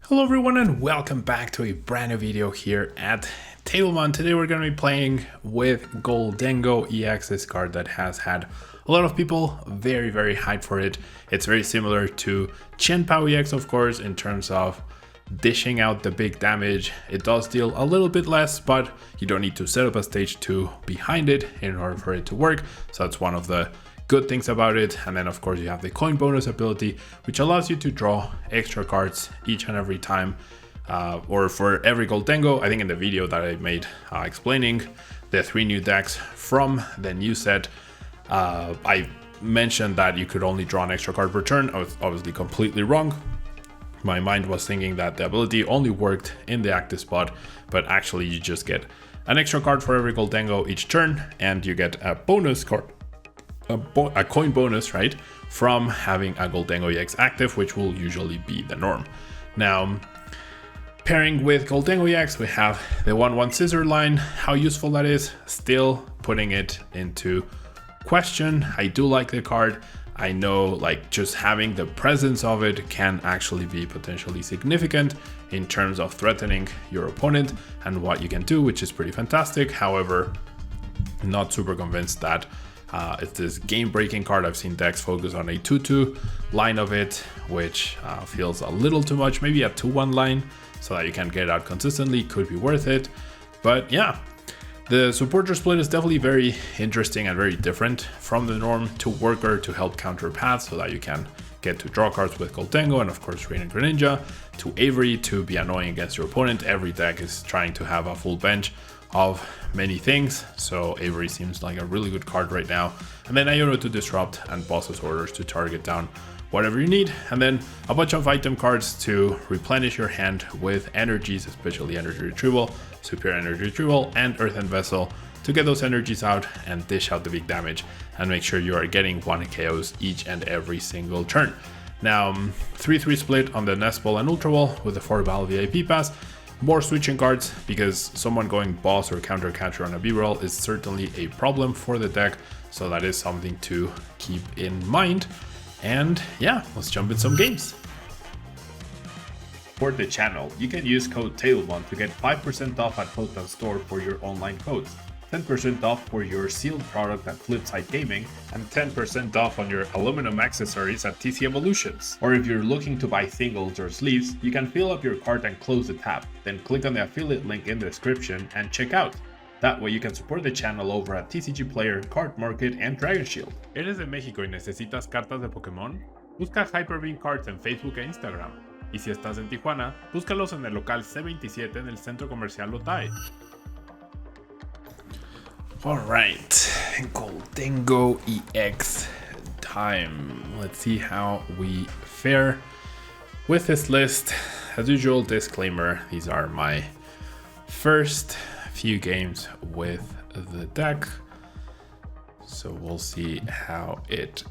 Hello everyone and welcome back to a brand new video here at tablemon. Today we're going to be playing with GHOLDENGO EX, this card that has had a lot of people very hyped for it. It's very similar to Chien-Pao EX, of course, in terms of dishing out the big damage. It does deal a little bit less, but you don't need to set up a stage 2 behind it in order for it to work. So that's one of the good things about it. And then of course you have the coin bonus ability, which allows you to draw extra cards each and every time, or for every GHOLDENGO. I think in the video that I made explaining the 3 new decks from the new set, I mentioned that you could only draw an extra card per turn. I was obviously completely wrong. My mind was thinking that the ability only worked in the active spot, but actually you just get an extra card for every GHOLDENGO each turn, and you get a bonus card, a coin bonus, right, from having a GHOLDENGO EX active, which will usually be the norm. Now, pairing with GHOLDENGO EX, we have the 1/1 Scizor line. How useful that is, still putting it into question. I do like the card. I know, like, just having the presence of it can actually be potentially significant in terms of threatening your opponent and what you can do, which is pretty fantastic. However, not super convinced that it's this game-breaking card. I've seen decks focus on a 2/2 line of it, which feels a little too much. Maybe a 2/1 line so that you can get it out consistently could be worth it. But yeah, the supporter split is definitely very interesting and very different from the norm, to worker to help counter paths so that you can get to draw cards with GHOLDENGO, and of course Radiant Greninja, to Avery to be annoying against your opponent. Every deck is trying to have a full bench of many things, so Avery seems like a really good card right now. And then Iono to disrupt, and Boss's Orders to target down whatever you need, and then a bunch of item cards to replenish your hand with energies, especially Energy Retrieval, Superior Energy Retrieval, and Earthen Vessel to get those energies out and dish out the big damage and make sure you are getting 1 KOs each and every single turn. Now, 3/3 split on the Nest Ball and Ultra Ball with the 4 Battle VIP Pass. More switching cards, because someone going boss or counter catcher on a Bibarel is certainly a problem for the deck, so that is something to keep in mind. And yeah, let's jump in some games. For the channel, you can use code tablemon to get 5% off at Pokémon Store for your online codes, 10% off for your sealed product at Flipside Gaming, and 10% off on your aluminum accessories at TC Evolutions. Or if you're looking to buy singles or sleeves, you can fill up your cart and close the tab, then click on the affiliate link in the description and check out. That way you can support the channel over at TCG Player, Card Market, and Dragon Shield. ¿Eres de México y necesitas cartas de Pokémon? Busca Hyperbeam Cards en Facebook e Instagram. Y si estás en Tijuana, búscalos en el local C27 en el Centro Comercial Otay. Alright, GHOLDENGO EX time. Let's see how we fare with this list. As usual, disclaimer, these are my first few games with the deck, so we'll see how it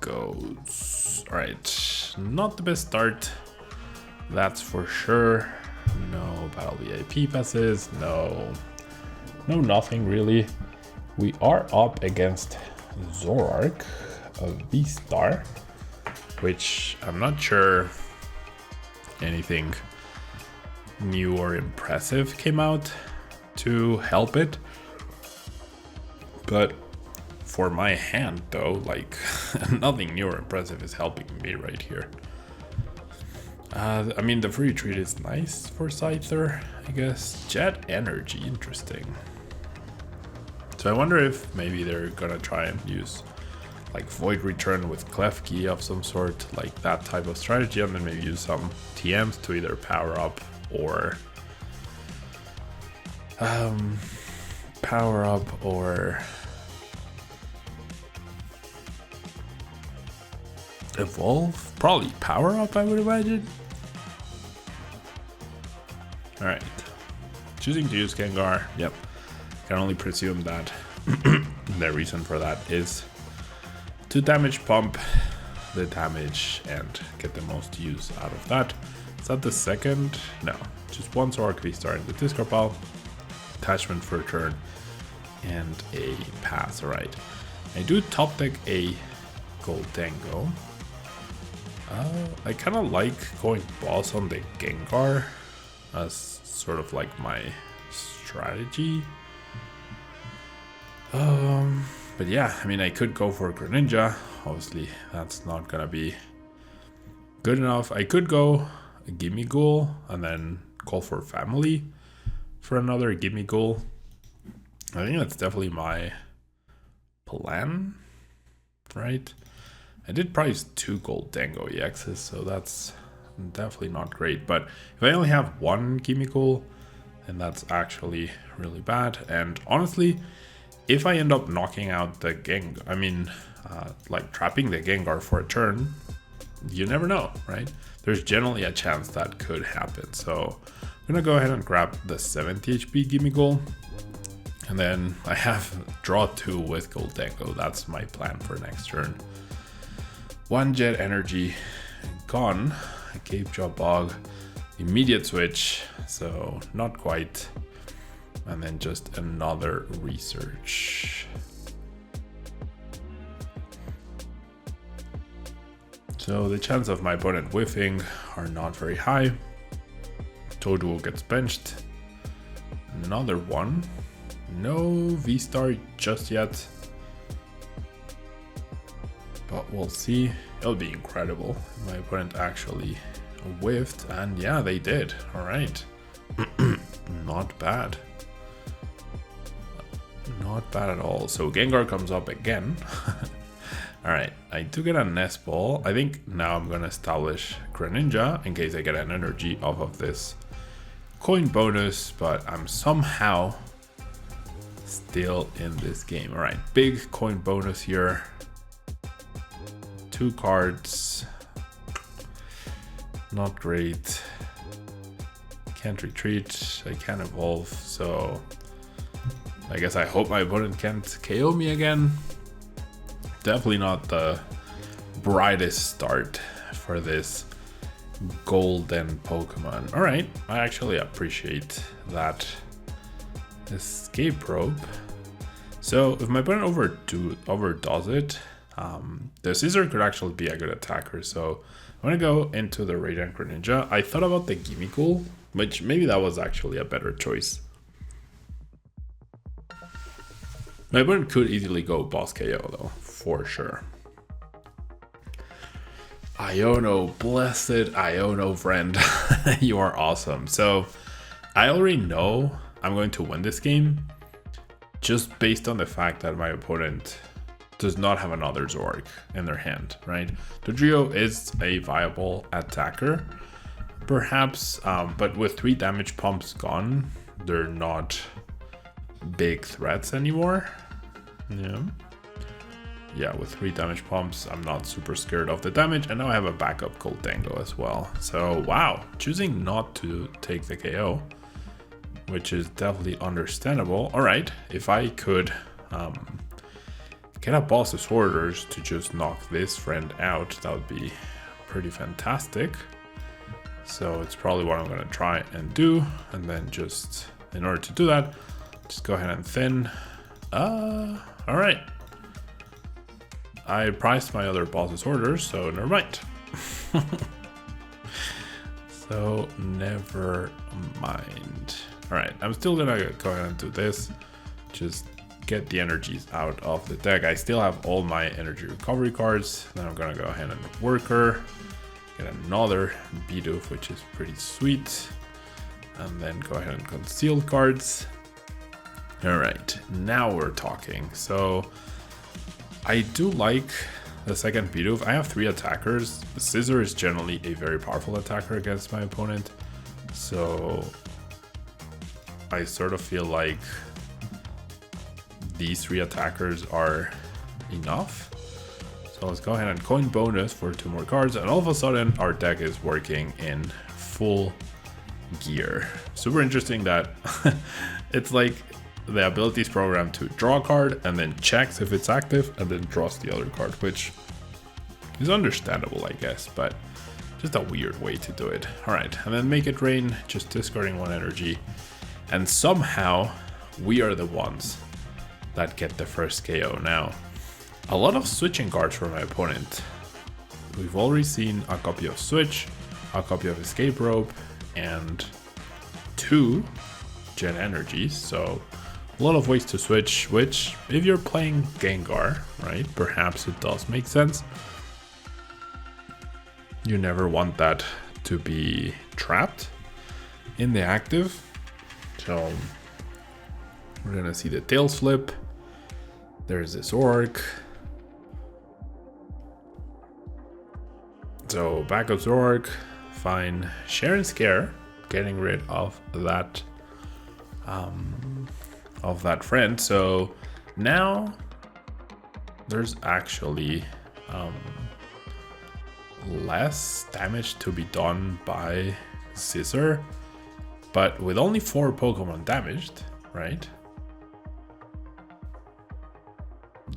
goes. Alright, not the best start, that's for sure. No Battle VIP passes, no nothing really. We are up against Zoroark, a V-Star, which I'm not sure anything new or impressive came out to help it. But for my hand though, like nothing new or impressive is helping me right here. I mean, the free retreat is nice for Scyther, I guess. Jet Energy, interesting. So I wonder if maybe they're gonna try and use like Void Return with Klefki of some sort, like that type of strategy, and then maybe use some TMs to either power up or evolve. Probably power up, I would imagine. All right, choosing to use Gengar. Yep, can only presume that the reason for that is to damage pump the damage and get the most use out of that. Is that the second? No, just one Zoroark V-Star in the discard pile, attachment for a turn, and a pass. All right, I do top deck a GHOLDENGO. I kind of like going boss on the Gengar as sort of like my strategy. But yeah, I mean, I could go for Greninja. Obviously, that's not gonna be good enough. I could go Gimmighoul and then call for family for another Gimmighoul. I think that's definitely my plan, right? I did price 2 Gholdengo EXs, so that's definitely not great. But if I only have one Gimmighoul, then that's actually really bad. And honestly, if I end up knocking out the like trapping the Gengar for a turn, you never know, right? There's generally a chance that could happen. So I'm gonna go ahead and grab the 70 HP Gimmighoul. And then I have draw 2 with Gholdengo. That's my plan for next turn. 1 Jet Energy gone. Cape Jaw Bog. Immediate switch. So not quite. And then just another research. So the chance of my opponent whiffing are not very high. Toadwool gets benched. Another one. No V-Star just yet. But we'll see. It'll be incredible if my opponent actually whiffed. And yeah, they did. Alright. Not bad. Not bad at all. So Gengar comes up again. Alright, I do get a Nest Ball. I think now I'm going to establish Greninja in case I get an energy off of this coin bonus. But I'm somehow still in this game. Alright, big coin bonus here. 2 cards. Not great. Can't retreat. I can't evolve. So I guess I hope my opponent can't KO me again. Definitely not the brightest start for this golden Pokemon. Alright, I actually appreciate that escape rope. So if my opponent overdoes it, the Scizor could actually be a good attacker. So I'm gonna go into the Radiant Greninja. I thought about the Gimmighoul, which maybe that was actually a better choice. My opponent could easily go boss KO though, for sure. Iono, blessed Iono friend, you are awesome. So I already know I'm going to win this game just based on the fact that my opponent does not have another Zork in their hand, right? Dodrio is a viable attacker, perhaps, but with 3 damage pumps gone, they're not big threats anymore. Yeah, with 3 damage pumps, I'm not super scared of the damage, and now I have a backup Gholdengo as well. So wow, choosing not to take the KO, which is definitely understandable. All right, if I could get a boss's orders to just knock this friend out, that would be pretty fantastic. So it's probably what I'm gonna try and do, and then just in order to do that, just go ahead and thin. All right. I priced my other boss's orders, so never mind. So never mind. All right, I'm still gonna go ahead and do this. Just get the energies out of the deck. I still have all my energy recovery cards. Then I'm gonna go ahead and worker, get another Bidoof, which is pretty sweet, and then go ahead and conceal cards. All right, now we're talking. So I do like the second Bidoof. I have 3 attackers. Scizor is generally a very powerful attacker against my opponent, so I sort of feel like these 3 attackers are enough. So let's go ahead and coin bonus for 2 more cards, and all of a sudden our deck is working in full gear. Super interesting that it's like the ability is programmed to draw a card and then checks if it's active and then draws the other card, which is understandable, I guess, but just a weird way to do it. All right, and then make it rain, just discarding 1 energy, and somehow we are the ones that get the first KO. Now, a lot of switching cards for my opponent we've already seen a copy of Switch, a copy of Escape Rope, and 2 Gen Energies. So a lot of ways to switch, which if you're playing Gengar, right, perhaps it does make sense. You never want that to be trapped in the active. So we're gonna see the tails flip. There's this Zork. So backup Zork, fine. Share and Scare, getting rid of that friend. So now there's actually less damage to be done by Scizor, but with only 4 Pokemon damaged, right?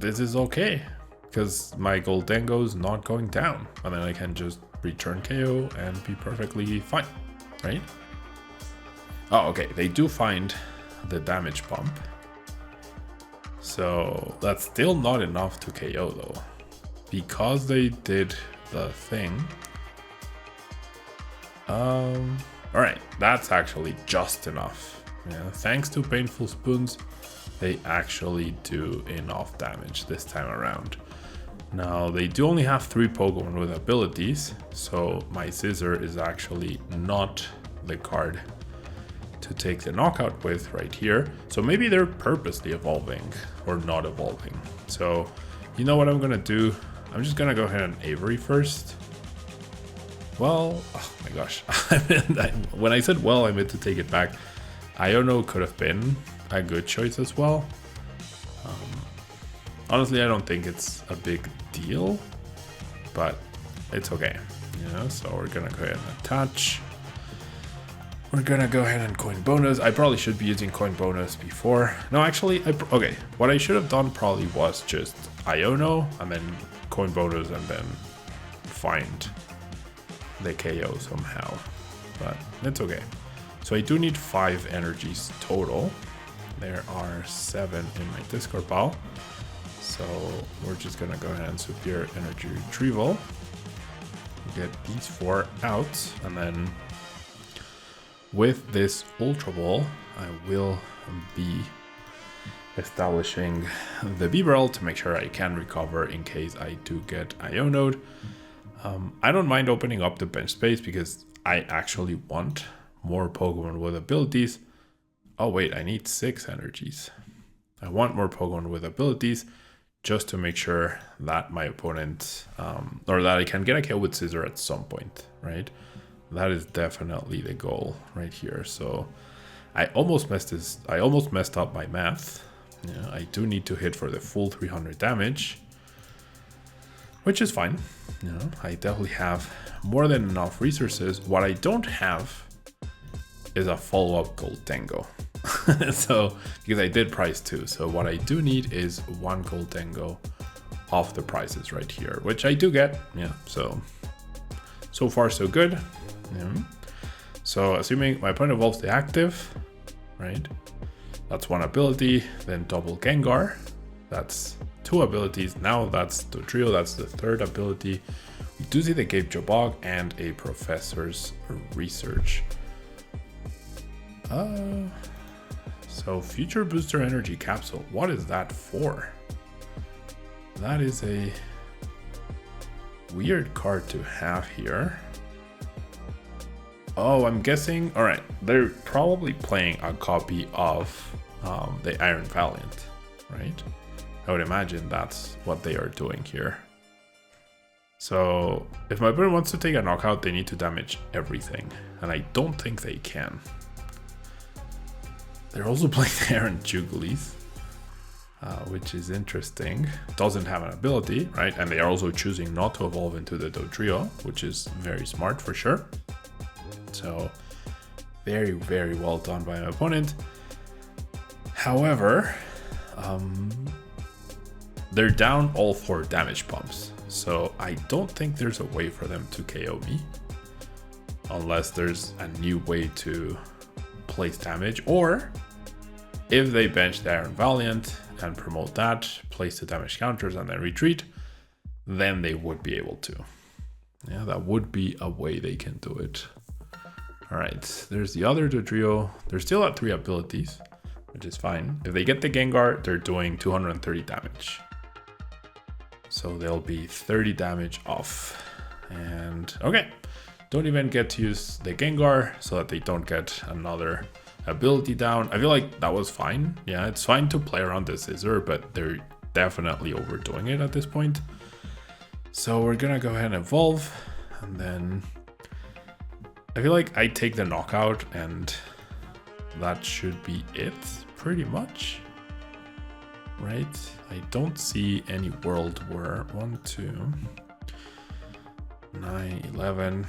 This is okay, because my Gholdengo is not going down, and then I can just return KO and be perfectly fine, right? Oh, okay, they do find the damage bump. So that's still not enough to KO though, because they did the thing. All right, that's actually just enough. Yeah, thanks to Painful Spoons, they actually do enough damage this time around. Now they do only have 3 Pokemon with abilities, so my Scizor is actually not the card to take the knockout with right here. So maybe they're purposely evolving or not evolving. So you know what I'm gonna do? I'm just gonna go ahead and Avery first. Well, oh my gosh. When I said well, I meant to take it back. Iono could have been a good choice as well. Honestly, I don't think it's a big deal, but it's okay. Yeah, so we're gonna go ahead and attach. We're gonna go ahead and coin bonus. I probably should be using coin bonus before. No, actually, okay. What I should have done probably was just Iono and then coin bonus and then find the KO somehow, but it's okay. So I do need 5 energies total. There are 7 in my Discord pile. So we're just gonna go ahead and Superior Energy Retrieval. Get these 4 out, and then with this Ultra Ball, I will be establishing the Bibarel to make sure I can recover in case I do get Iono'd. I don't mind opening up the bench space because I actually want more Pokemon with abilities. Oh wait, I need 6 energies. I want more Pokemon with abilities just to make sure that my opponent, or that I can get a kill with Scizor at some point, right? That is definitely the goal right here. So I almost messed up my math. Yeah, I do need to hit for the full 300 damage, which is fine. You know, I definitely have more than enough resources. What I don't have is a follow-up Gholdengo. So, because I did prize 2. So what I do need is 1 Gholdengo off the prizes right here, which I do get. Yeah, so far so good. Yeah. So assuming my opponent evolves the active, right? That's 1 ability, then double Gengar. That's 2 abilities. Now that's the trio, that's the 3rd ability. We do see the Gape Jabog and a Professor's Research. So Future Booster Energy Capsule, what is that for? That is a weird card to have here. Oh, I'm guessing, all right, they're probably playing a copy of the Iron Valiant, right? I would imagine that's what they are doing here. So if my opponent wants to take a knockout, they need to damage everything, and I don't think they can. They're also playing Aaron Jugulis, which is interesting. Doesn't have an ability, right? And they are also choosing not to evolve into the Dodrio, which is very smart for sure. So very, very well done by my opponent. However, they're down all 4 damage pumps. So I don't think there's a way for them to KO me. Unless there's a new way to place damage, or if they bench the Iron Valiant and promote that, place the damage counters and then retreat, then they would be able to. Yeah, that would be a way they can do it. All right, there's the other Dodrio. They're still at 3 abilities, which is fine. If they get the Gengar, they're doing 230 damage. So they'll be 30 damage off. And okay, don't even get to use the Gengar so that they don't get another ability down. I feel like that was fine. Yeah, it's fine to play around the Scizor, but they're definitely overdoing it at this point. So we're gonna go ahead and evolve, and then I feel like I take the knockout and that should be it pretty much, right? I don't see any world where 1, 2, 9, 11.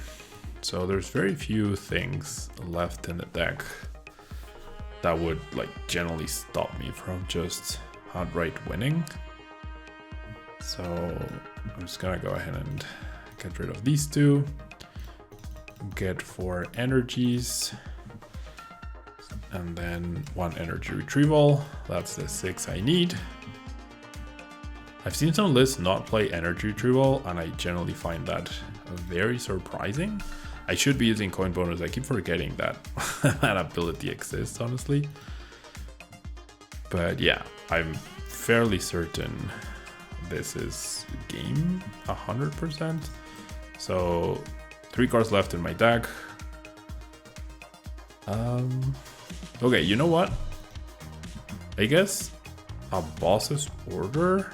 So there's very few things left in the deck that would like generally stop me from just outright winning. So I'm just gonna go ahead and get rid of these 2. Get 4 energies. And then 1 energy retrieval. That's the 6 I need. I've seen some lists not play energy retrieval, and I generally find that very surprising. I should be using coin bonus. I keep forgetting that that ability exists, honestly. But yeah, I'm fairly certain this is game 100%. So 3 cards left in my deck. Okay, you know what? I guess a boss's order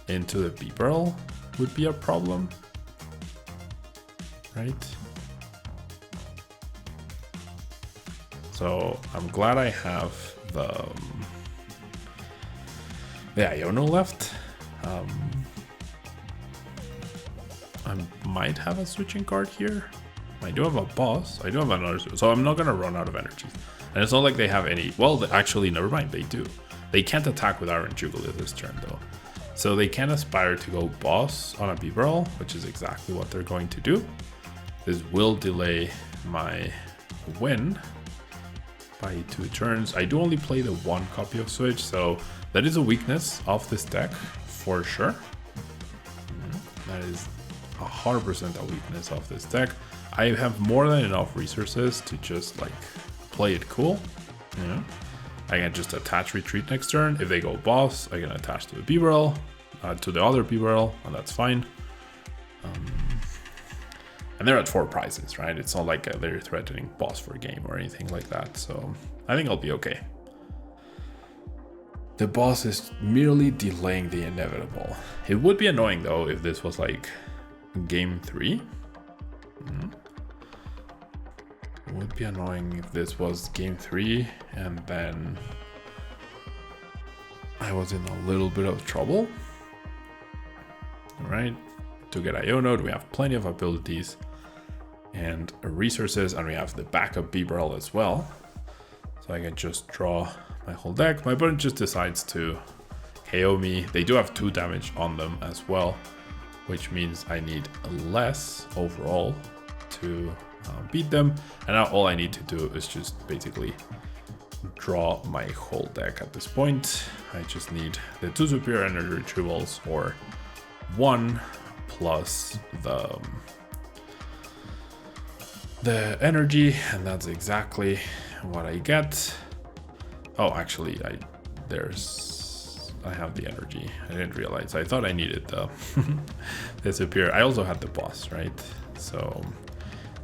into the Bibarel would be a problem, right? So I'm glad I have the Iono left. I might have a switching card here. I do have a boss. I do have another, so I'm not gonna run out of energies. And it's not like they have any. Well, actually, never mind. They do. They can't attack with Iron Jugular this turn though, so they can aspire to go boss on a Bibarel, which is exactly what they're going to do. This will delay my win by 2 turns. I do only play the 1 copy of Switch, so that is a weakness of this deck for sure. That is 100% a weakness of this deck. I have more than enough resources to just like play it cool. You know, I can just attach retreat next turn. If they go boss, I can attach to the Bibarel, to the other Bibarel, and that's fine. And they're at 4 prizes, right? It's not like they're threatening boss for a game or anything like that. So I think I'll be okay. The boss is merely delaying the inevitable. It would be annoying though if this was like game 3. It would be annoying if this was game 3 and then I was in a little bit of trouble. All right, to get Iono, we have plenty of abilities and resources, and we have the backup Bibarel as well. So I can just draw my whole deck. My opponent just decides to KO me. They do have 2 damage on them as well, which means I need less overall to beat them. And now all I need to do is just basically draw my whole deck at this point. I just need the 2 superior energy retrievals or 1 plus the energy, and that's exactly what I get. Oh, actually, I have the energy. I didn't realize. I thought I needed the superior. I also had the boss, right? So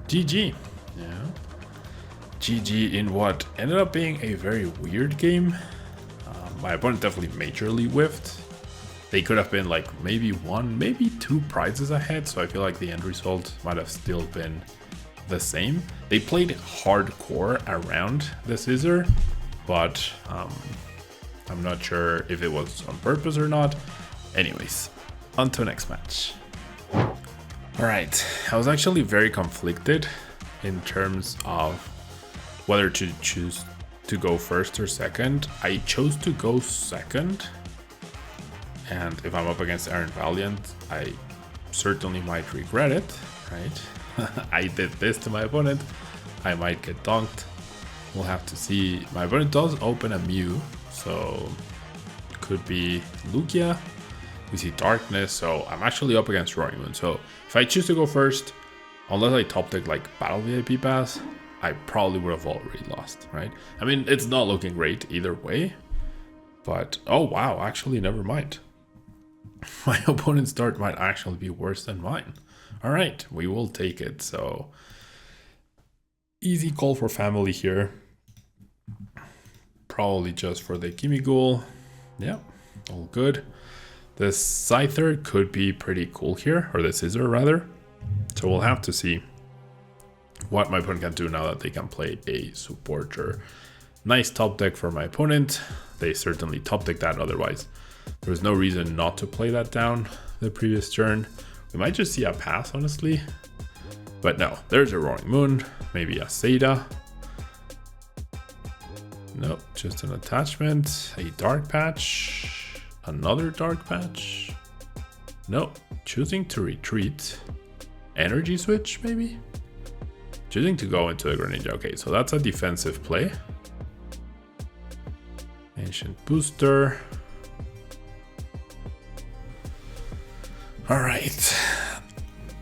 GG. Yeah. GG in what ended up being a very weird game. My opponent definitely majorly whiffed. They could have been like maybe 1, maybe 2 prizes ahead, so I feel like the end result might have still been the same. They played hardcore around the Scizor, but I'm not sure if it was on purpose or not. Anyways, on to the next match. Alright, I was actually very conflicted in terms of whether to choose to go first or second. I chose to go second, and if I'm up against Aaron Valiant, I certainly might regret it, right? I did this to my opponent. I might get donked. We'll have to see. My opponent does open a Mew, so could be Lugia. We see Darkness, so I'm actually up against Roaring Moon. So if I choose to go first, unless I top deck like Battle VIP Pass, I probably would have already lost, right? I mean, it's not looking great either way, but oh wow, actually never mind. My opponent's start might actually be worse than mine. All right, we will take it. So easy call for family here. Probably just for the Gimmighoul. Yeah, all good. The Scyther could be pretty cool here, or the Scizor rather. So we'll have to see what my opponent can do now that they can play a supporter. Nice top deck for my opponent. They certainly top deck that, otherwise there was no reason not to play that down the previous turn. We might just see a pass, honestly. But no, there's a Roaring Moon, maybe a Seda. Nope, just an attachment. A Dark Patch. Another Dark Patch. Nope, choosing to retreat. Energy Switch, maybe? Choosing to go into the Greninja. Okay, so that's a defensive play. Ancient Booster. Alright.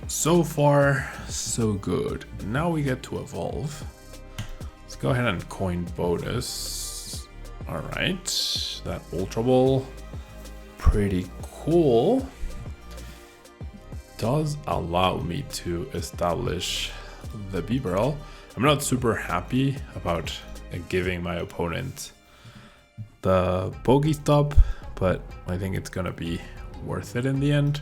So far, so good. Now we get to evolve. Let's go ahead and coin bonus. Alright. That Ultra Ball. Pretty cool. Does allow me to establish the Bibarel. I'm not super happy about giving my opponent the PokéStop, but I think it's gonna be worth it in the end.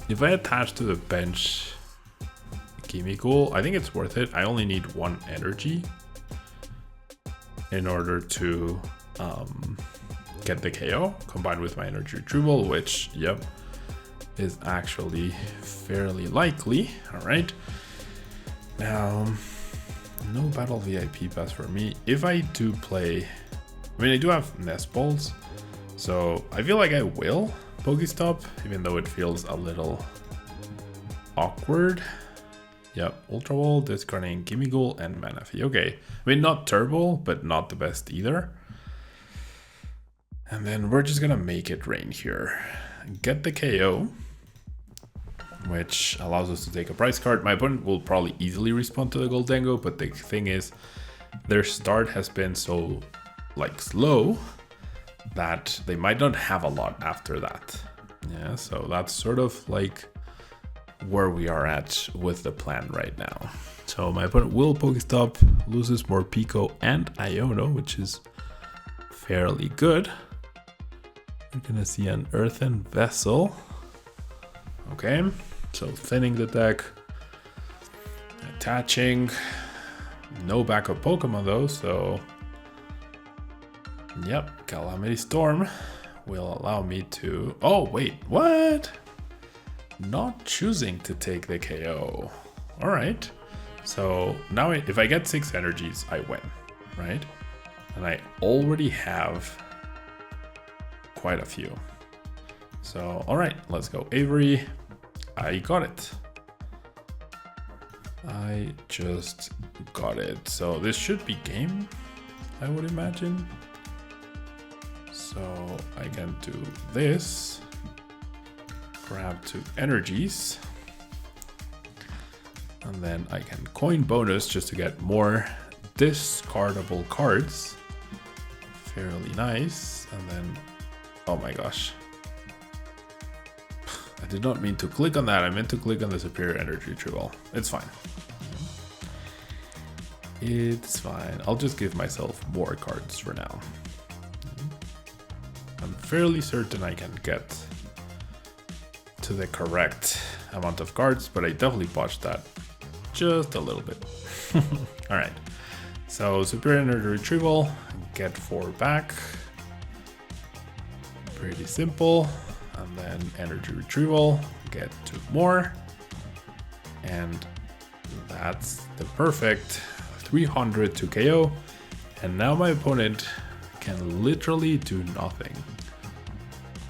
If I attach to the bench Gimmighoul, I think it's worth it. I only need 1 energy in order to get the KO combined with my Energy Retrieval, which, yep, is actually fairly likely. All right. Now, no Battle VIP Pass for me. If I do play, I mean, I do have Nest Balls, so I feel like I will PokéStop, even though it feels a little awkward. Yep, Ultra Ball, discarding Gimmighoul and Manaphy. Okay, I mean, not Turbo, but not the best either. And then we're just gonna make it rain here. Get the KO, which allows us to take a prize card. My opponent will probably easily respond to the Gholdengo, but the thing is, their start has been so slow that they might not have a lot after that. Yeah, so that's sort of like where we are at with the plan right now. So my opponent will PokéStop, loses more Pico and Iono, which is fairly good. We're gonna see an Earthen Vessel. Okay, so thinning the deck, attaching. No backup Pokemon though, so yep, Calamity Storm will allow me to... Oh, wait, what? Not choosing to take the KO. All right, so now if I get 6 energies, I win, right? And I already have quite a few. So, all right, let's go Avery. I got it. I just got it. So this should be game, I would imagine. So I can do this. Grab 2 energies. And then I can coin bonus just to get more discardable cards. Fairly nice. And then, oh my gosh. I did not mean to click on that. I meant to click on the Superior Energy Retrieval. It's fine. It's fine. I'll just give myself more cards for now. I'm fairly certain I can get to the correct amount of cards, but I definitely botched that just a little bit. All right. So Superior Energy Retrieval, get 4 back. Pretty simple. And then Energy Retrieval, get 2 more. And that's the perfect 300 to KO. And now my opponent can literally do nothing.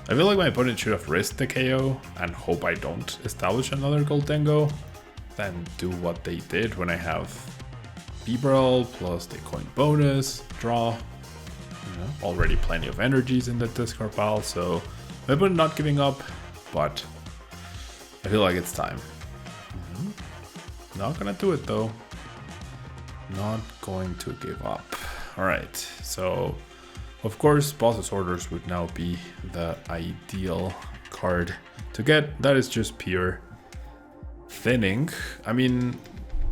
I feel like my opponent should have risked the KO and hope I don't establish another Gholdengo, than do what they did when I have Bibarel plus the coin bonus, draw. You know, already plenty of energies in the discard pile, so maybe not giving up, but I feel like it's time. Not gonna do it though. Not going to give up. Alright, so of course Boss's Orders would now be the ideal card to get. That is just pure thinning. I mean,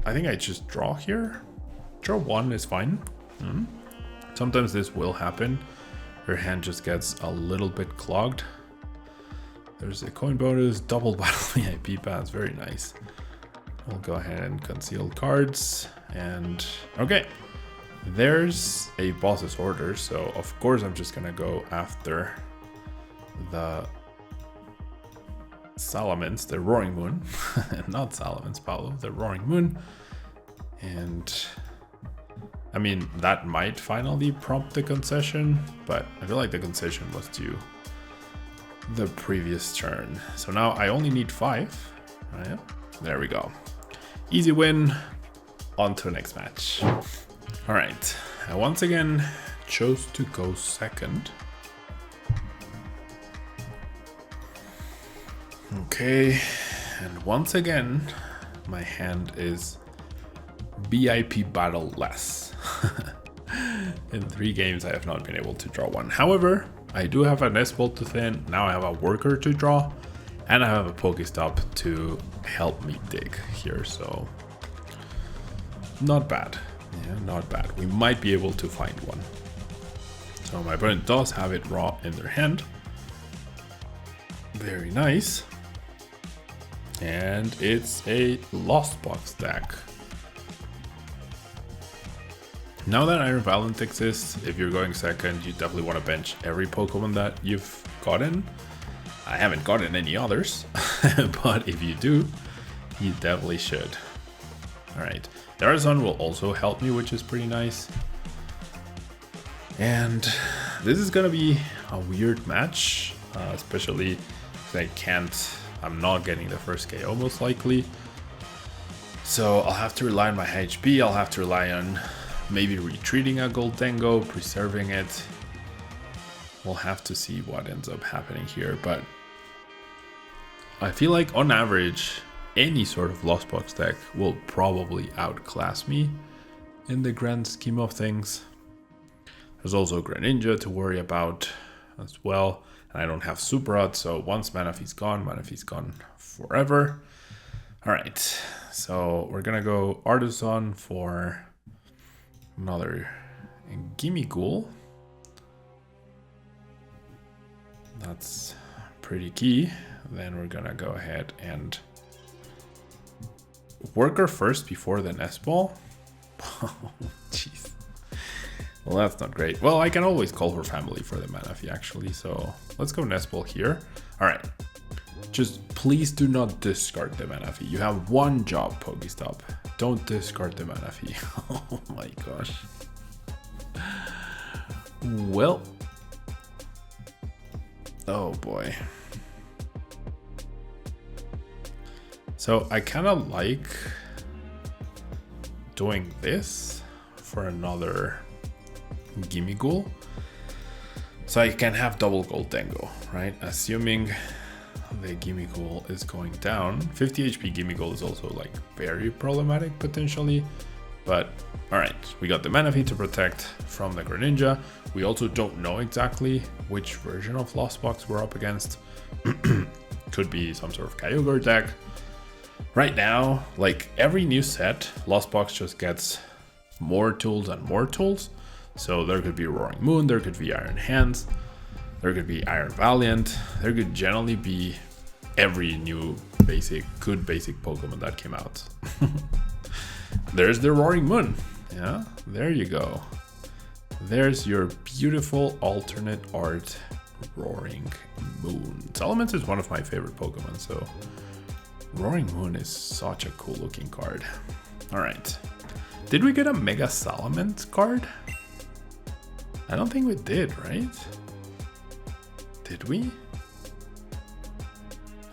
I think I just draw here. Draw one is fine. Sometimes this will happen. Your hand just gets a little bit clogged. There's a coin bonus, double Battle VIP Pass, very nice. We'll go ahead and conceal cards, and okay. There's a Boss's Order, so of course I'm just gonna go after the Salamence, the Roaring Moon. Not Salamence, Paolo, the Roaring Moon. And I mean, that might finally prompt the concession, but I feel like the concession was due the previous turn. So now I only need 5. Right? There we go. Easy win. On to the next match. All right. I once again chose to go second. Okay. And once again, my hand is VIP battle less. In 3 games, I have not been able to draw one. However, I do have a Nest Ball to thin. Now I have a worker to draw, and I have a PokéStop to help me dig here. So not bad. Yeah, not bad. We might be able to find one. So my opponent does have it raw in their hand. Very nice. And it's a Lost Box deck. Now that Iron Valiant exists, if you're going second, you definitely want to bench every Pokemon that you've gotten. I haven't gotten any others, but if you do, you definitely should. Alright, Darazon will also help me, which is pretty nice. And this is gonna be a weird match, especially because I'm not getting the first KO most likely. So I'll have to rely on my HP, I'll have to rely on maybe retreating a Gholdengo, preserving it. We'll have to see what ends up happening here, but I feel like on average, any sort of Lost Box deck will probably outclass me in the grand scheme of things. There's also Greninja to worry about as well. And I don't have Super Rod, so once Manaphy's gone forever. Alright, so we're gonna go Artisan for another Gimmighoul. That's pretty key. Then we're gonna go ahead and Worker first before the Nest Ball. Oh, jeez. Well, that's not great. Well, I can always call for family for the Manaphy actually, so let's go Nest Ball here. Alright. Just please do not discard the Manaphy. You have one job, PokéStop. Don't discard the Manaphy. Oh my gosh. Well. Oh boy. So I kind of like doing this for another Gimmighoul. So I can have double Gholdengo, right? Assuming the Gimmighoul is going down. 50 HP Gimmighoul is also like very problematic potentially. But alright, we got the Manaphy to protect from the Greninja. We also don't know exactly which version of Lost Box we're up against. Could be some sort of Kyogre deck. Right now, like every new set, Lost Box just gets more tools and more tools. So there could be Roaring Moon, there could be Iron Hands, there could be Iron Valiant, there could generally be every new good basic Pokemon that came out. There's the Roaring Moon. Yeah, there you go. There's your beautiful alternate art Roaring Moon. Salamence is one of my favorite Pokemon, so Roaring Moon is such a cool looking card. Alright. Did we get a Mega Salamence card? I don't think we did, right? Did we?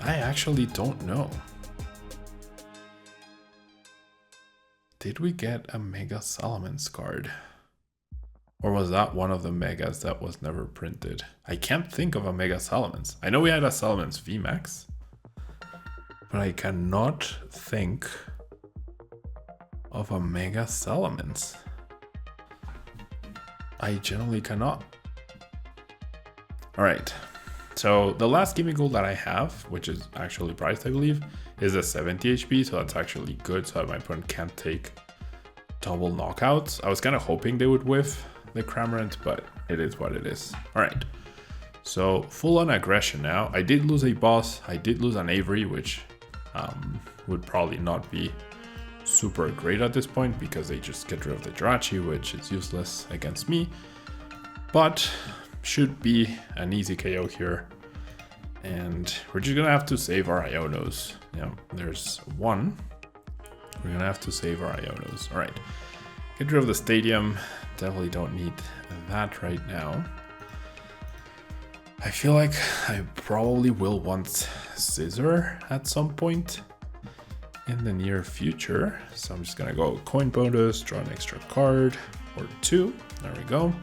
I actually don't know. Did we get a Mega Salamence card? Or was that one of the megas that was never printed? I can't think of a Mega Salamence. I know we had a Salamence VMAX, but I cannot think of a Mega Salamence. I generally cannot. All right, so the last Gimmighoul that I have, which is actually priced, I believe, is a 70 HP, so that's actually good, so my opponent can't take double knockouts. I was kind of hoping they would whiff the Cramorant, but it is what it is. All right, so full on aggression now. I did lose a boss. I did lose an Avery, which would probably not be super great at this point because they just get rid of the Jirachi, which is useless against me, but should be an easy KO here. And we're just gonna have to save our Ionos. Yeah, there's one. We're gonna have to save our Ionos. All right, get rid of the stadium. Definitely don't need that right now. I feel like I probably will want Scizor at some point in the near future. So I'm just gonna go coin bonus, draw an extra card or two. There we go.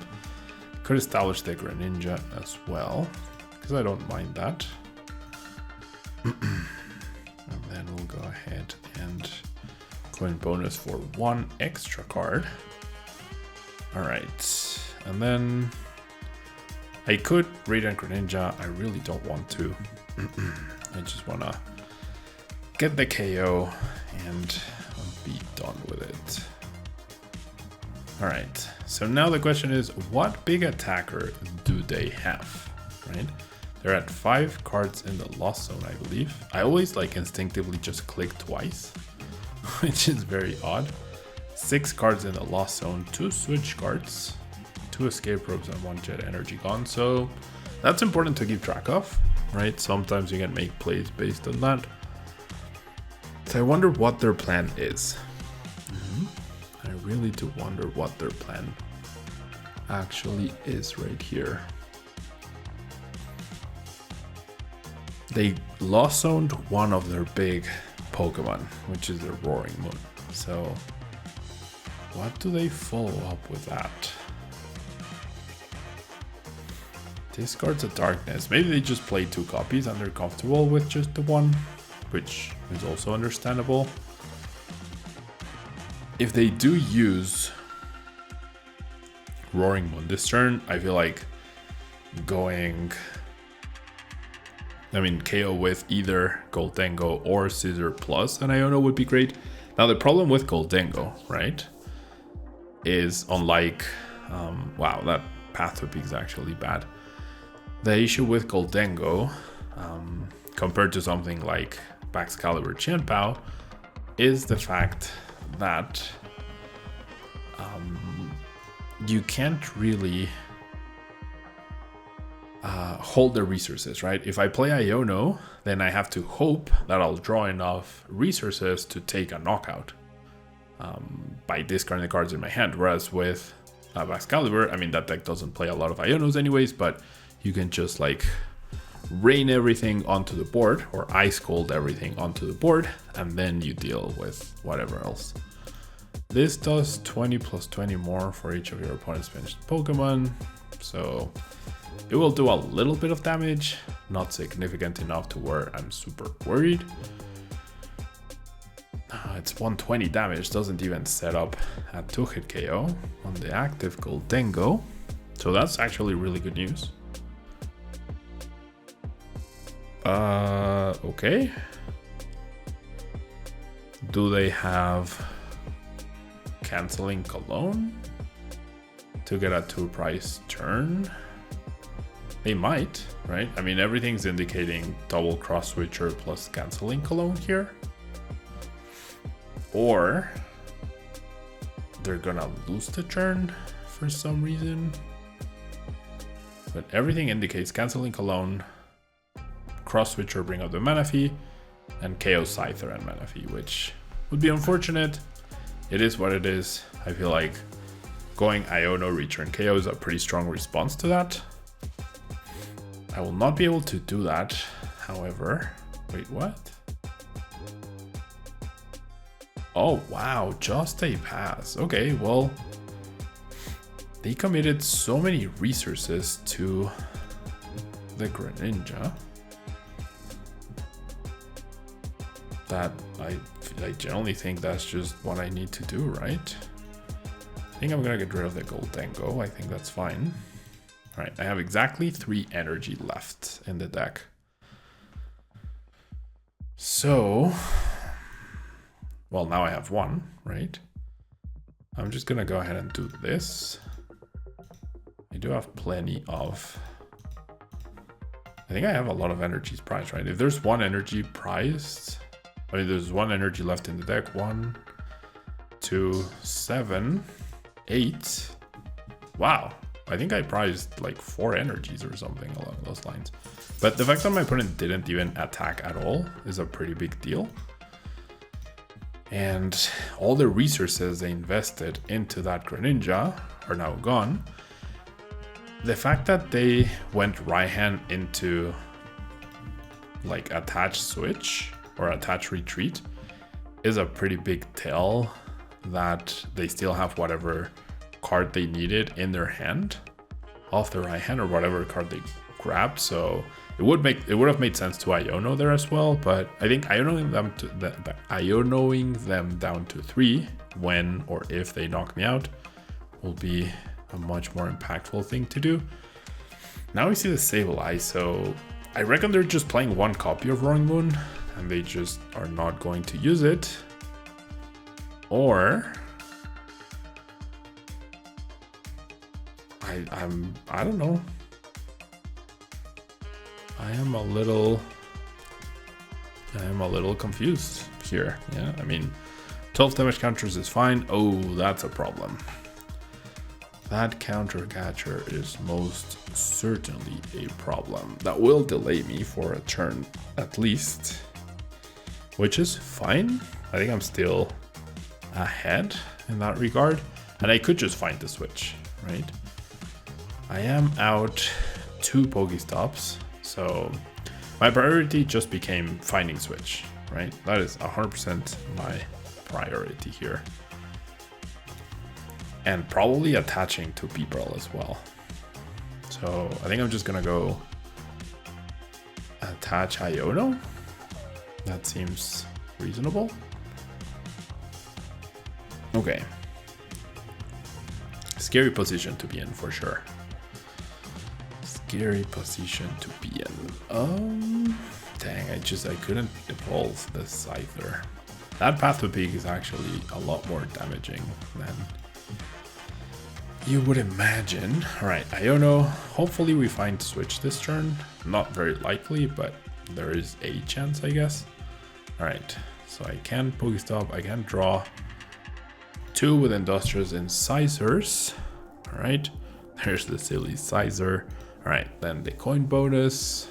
Could establish the Greninja as well, because I don't mind that. And then we'll go ahead and coin bonus for one extra card. All right, and then I could Radiant Greninja. I really don't want to. I just wanna get the KO and be done with it. All right, so now the question is, what big attacker do they have, right? They're at 5 cards in the lost zone, I believe. I always like instinctively just click twice, which is very odd. 6 cards in the lost zone, 2 switch cards, 2 escape ropes, and 1 jet energy gone. So that's important to keep track of, right? Sometimes you can make plays based on that. So I wonder what their plan is. I really do wonder what their plan actually is right here. They lost zoned one of their big Pokemon, which is the Roaring Moon. So what do they follow up with that? Discards a Darkness. Maybe they just play 2 copies and they're comfortable with just the one, which is also understandable. If they do use Roaring Moon this turn, I feel like going, KO with either Gholdengo or Scizor plus an Iono would be great. Now the problem with Gholdengo, right, is unlike, wow, that Path to Peak is actually bad. The issue with Gholdengo, compared to something like Baxcalibur Qianpao, is the fact that you can't really hold the resources, right? If I play Iono, then I have to hope that I'll draw enough resources to take a knockout by discarding the cards in my hand. Whereas with Baxcalibur, that deck doesn't play a lot of Ionos anyways, but you can just like rain everything onto the board or ice cold everything onto the board, and then you deal with whatever else. This does 20 plus 20 more for each of your opponent's finished Pokemon, so it will do a little bit of damage, not significant enough to where I'm super worried. It's 120 damage, doesn't even set up a 2-hit KO on the active Gholdengo, so that's actually really good news. Okay. Do they have Canceling Cologne to get a 2-price turn? They might, right? Everything's indicating double cross switcher plus Canceling Cologne here. Or they're gonna lose the turn for some reason. But everything indicates Canceling Cologne, cross switcher, bring up the Manaphy, and KO Scyther and Manaphy, which would be unfortunate. It is what it is. I feel like going Iono return KO is a pretty strong response to that. I will not be able to do that, however. Wait, what? Oh wow, just a pass. Okay, well, They committed so many resources to the Greninja that I generally think that's just what I need to do, right? I think I'm gonna get rid of the Gholdengo. I think that's fine. All right, I have exactly 3 energy left in the deck. So, well, now I have 1, right? I'm just gonna go ahead and do this. I do have plenty of... I think I have a lot of energies prized, right? If there's 1 energy prized... I mean, there's 1 energy left in the deck. 1, 2, 7, 8. Wow. I think I prized like 4 energies or something along those lines. But the fact that my opponent didn't even attack at all is a pretty big deal. And all the resources they invested into that Greninja are now gone. The fact that they went right hand into like attach switch or attach retreat is a pretty big tell that they still have whatever card they needed in their hand off the right hand or whatever card they grabbed. So it would have made sense to Iono there as well, but I think Ionoing them down to 3 when or if they knock me out will be a much more impactful thing to do. Now we see the Sableye, so I reckon they're just playing 1 copy of Roaring Moon and they just are not going to use it. Or I don't know. I am a little confused here. Yeah, I mean, 12 damage counters is fine. Oh, that's a problem. That counter catcher is most certainly a problem. That will delay me for a turn at least, which is fine. I think I'm still ahead in that regard, and I could just find the switch, right? I am out 2 Pokéstops, so my priority just became finding switch, right? That is 100% my priority here. And probably attaching to Bibarel as well. So I think I'm just gonna go attach Iono. That seems reasonable. Okay. Scary position to be in for sure. Scary position to be in. Dang, I couldn't evolve the Scyther. That Path to Peak is actually a lot more damaging than you would imagine. Alright, Iono. Hopefully we find switch this turn. Not very likely, but there is a chance, I guess. Alright, so I can Pokéstop, I can draw 2 with Industrious Incisors. Alright, there's the silly Scizor. Alright, then the coin bonus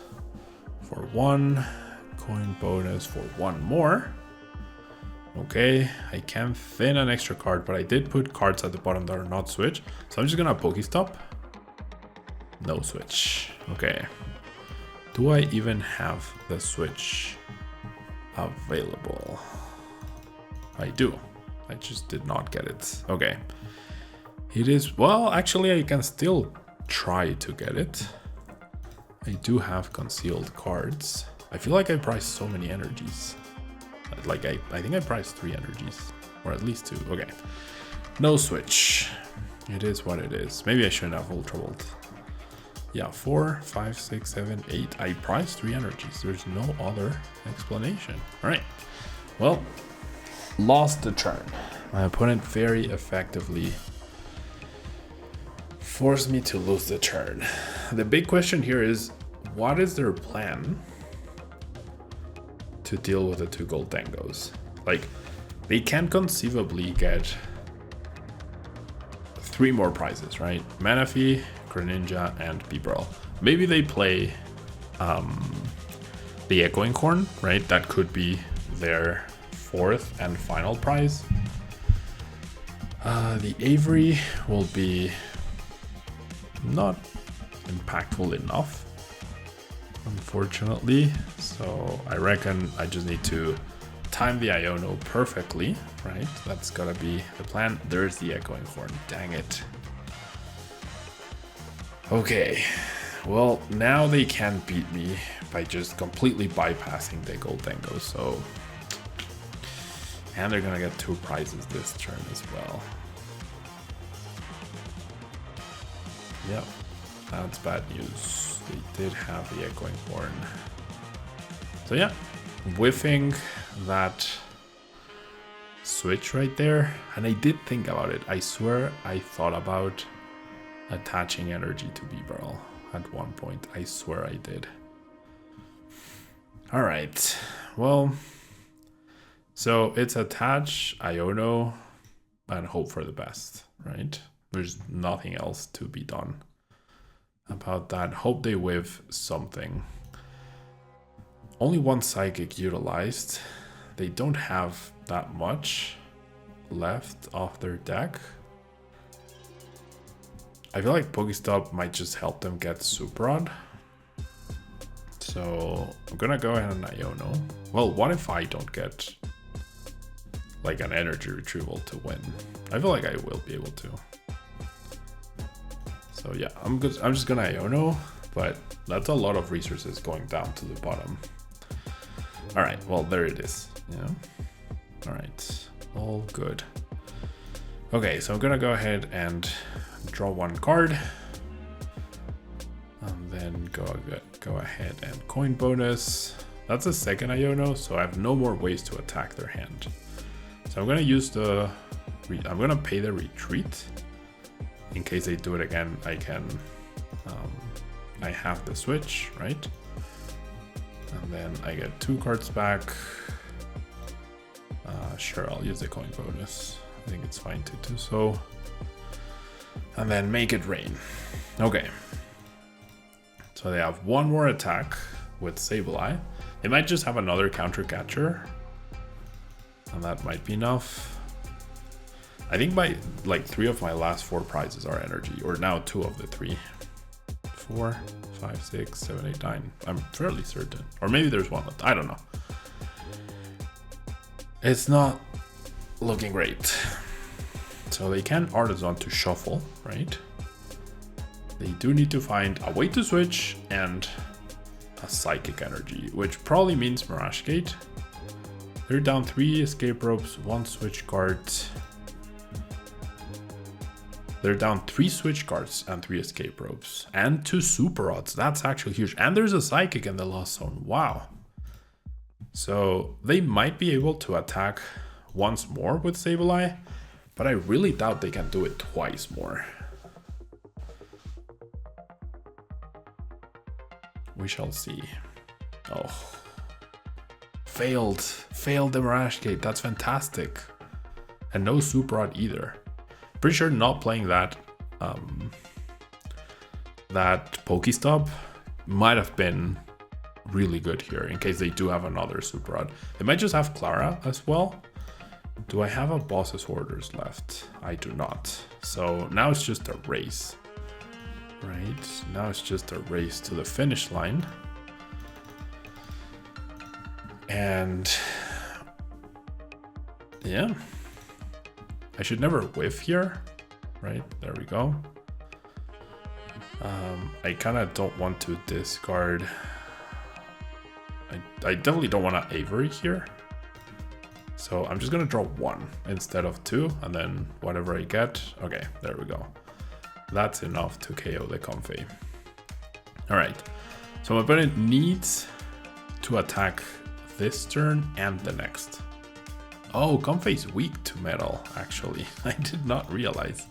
for 1. Coin bonus for 1 more. Okay, I can thin an extra card, but I did put cards at the bottom that are not switch. So I'm just gonna Pokéstop. No switch. Okay. Do I even have the switch available? I do. I just did not get it. Okay. It is, well, actually I can still try to get it. I do have concealed cards. I feel like I priced so many energies. Like I think I priced 3 energies, or at least 2. Okay, no switch. It is what it is. Maybe I shouldn't have Ultra Ball. Yeah, 4, 5, 6, 7, 8. I priced 3 energies. There's no other explanation. All right. Well, lost the turn. My opponent very effectively forced me to lose the turn. The big question here is, what is their plan to deal with the 2 Gholdengos? Like, they can conceivably get 3 more prizes, right? Manaphy, Greninja, and Bibarel. Maybe they play the Echoing Horn, right? That could be their 4th and final prize. The Avery will be not impactful enough, unfortunately. So I reckon I just need to time the Iono perfectly, right? That's gotta be the plan. There's the Echoing Horn. Dang it. Okay, well, now they can't beat me by just completely bypassing the Gholdengo, so... And they're gonna get 2 prizes this turn as well. Yep, that's bad news. They did have the Echoing Horn. So yeah, whiffing that switch right there. And I did think about it. I swear I thought about attaching energy to Bibarel at one point. I swear I did. All right, well, so it's attach Iono and hope for the best, right? There's nothing else to be done about that. Hope they whiff something. Only 1 Psychic utilized. They don't have that much left of their deck. I feel like PokéStop might just help them get Super Rod. So I'm gonna go ahead and Iono. Well, what if I don't get like an energy retrieval to win? I feel like I will be able to. So yeah, I'm just gonna Iono, but that's a lot of resources going down to the bottom. All right, well, there it is. Yeah. All right, all good. Okay, so I'm gonna go ahead and draw 1 card. And then go ahead and coin bonus. That's a second Iono, so I have no more ways to attack their hand. So I'm gonna use I'm gonna pay the retreat. In case they do it again, I can, I have the switch, right? And then I get 2 cards back. Sure, I'll use the coin bonus. I think it's fine to do so. And then make it rain. Okay. So they have 1 more attack with Sableye. They might just have another counter catcher. And that might be enough. I think like 3 of my last 4 prizes are energy, or now 2 of the 3. 4, 5, 6, 7, 8, 9. I'm fairly certain. Or maybe there's 1 left. I don't know. It's not looking great. So they can Artisan to shuffle, right? They do need to find a way to switch and a Psychic Energy, which probably means Mirage Gate. They're down 3 escape ropes, 1 switch card. They're down 3 switch cards and 3 escape ropes and 2 super rods. That's actually huge. And there's a Psychic in the Lost Zone. Wow. So they might be able to attack once more with Sableye, but I really doubt they can do it twice more. We shall see. Oh. Failed the Mirage Gate. That's fantastic. And no super rod either. Pretty sure not playing that that PokéStop might have been really good here in case they do have another super rod. They might just have Clara as well. Do I have a boss's orders left? I do not. So now it's just a race. Right, now it's just a race to the finish line. And yeah, I should never whiff here, right? There we go. I kind of don't want to discard. I definitely don't want to Avery here. So I'm just gonna draw 1 instead of 2, and then whatever I get. Okay, there we go. That's enough to KO the Comfey. All right, so my opponent needs to attack this turn and the next. Oh, Comfey's weak to metal, actually. I did not realize.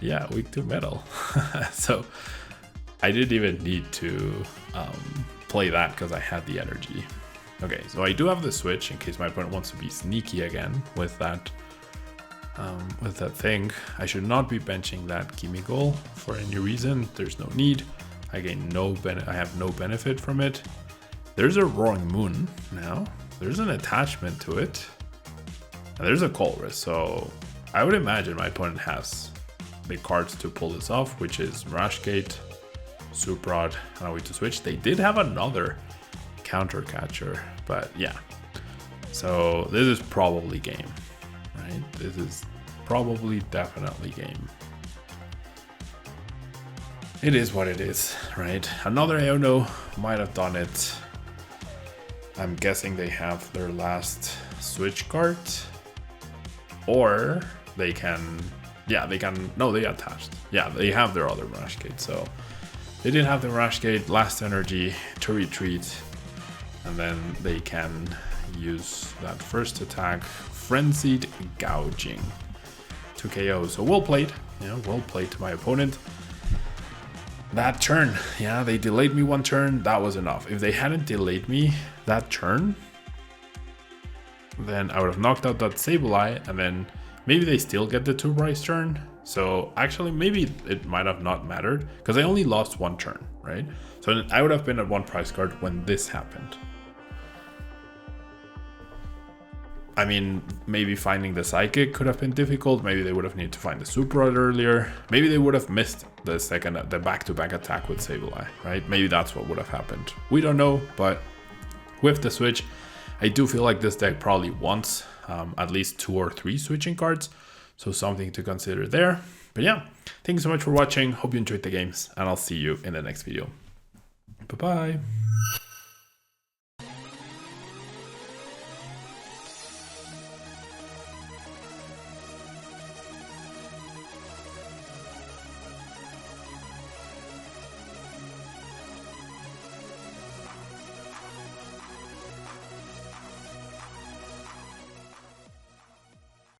Yeah, weak to metal. So I didn't even need to play that because I had the energy. Okay, so I do have the switch in case my opponent wants to be sneaky again with that thing. I should not be benching that Gimmighoul for any reason. There's no need. I gain I have no benefit from it. There's a Roaring Moon now. There's an attachment to it. And there's a Colress. So I would imagine my opponent has the cards to pull this off, which is Mirage Gate, Super Rod, and a way to switch. They did have another counter catcher, but yeah. So this is probably game, right? This is probably definitely game. It is what it is, right? Another Iono might have done it. I'm guessing they have their last switch card. Or they can, yeah, they can, no, they attached. Yeah, they have their other Rush Gate, so they did have the Rush Gate, last energy to retreat, and then they can use that first attack, Frenzied Gouging, to KO. So well played, well played to my opponent. That turn, yeah, they delayed me one turn, that was enough. If they hadn't delayed me that turn, then I would have knocked out that Sableye, and then maybe they still get the 2-price turn. So actually, maybe it might have not mattered, because I only lost one turn, right? So I would have been at 1 price card when this happened. I mean, maybe finding the Psychic could have been difficult. Maybe they would have needed to find the Super Rod earlier. Maybe they would have missed the back-to-back attack with Sableye, right? Maybe that's what would have happened. We don't know, but with the switch, I do feel like this deck probably wants at least 2 or 3 switching cards. So something to consider there. But yeah, thank you so much for watching. Hope you enjoyed the games, and I'll see you in the next video. Bye-bye.